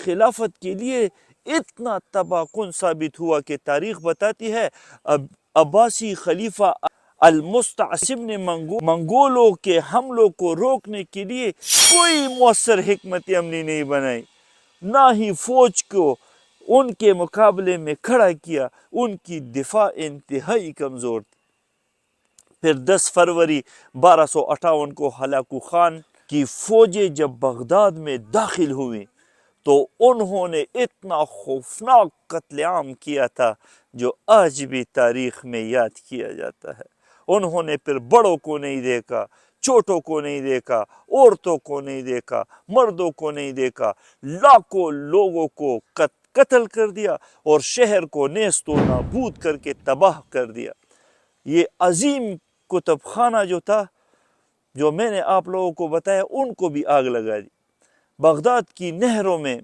خلافت کے لیے اتنا تباہ کن ثابت ہوا کہ تاریخ بتاتی ہے عباسی خلیفہ المستعصم نے منگولوں کے حملوں کو روکنے کے لیے کوئی مؤثر حکمت عملی نہیں بنائی، نہ ہی فوج کو ان کے مقابلے میں کھڑا کیا، ان کی دفاع انتہائی کمزور تھی۔ پھر 10 فروری 1258 کو ہلاکو خان کی فوجیں جب بغداد میں داخل ہوئیں تو انہوں نے اتنا خوفناک قتل عام کیا تھا جو آج بھی تاریخ میں یاد کیا جاتا ہے۔ انہوں نے پھر بڑوں کو نہیں دیکھا، چھوٹوں کو نہیں دیکھا، عورتوں کو نہیں دیکھا، مردوں کو نہیں دیکھا، لاکھوں لوگوں کو قتل کر دیا اور شہر کو نیست و نابود کر کے تباہ کر دیا۔ یہ عظیم کتب خانہ جو تھا، جو میں نے آپ لوگوں کو بتایا، ان کو بھی آگ لگا دی۔ بغداد کی نہروں میں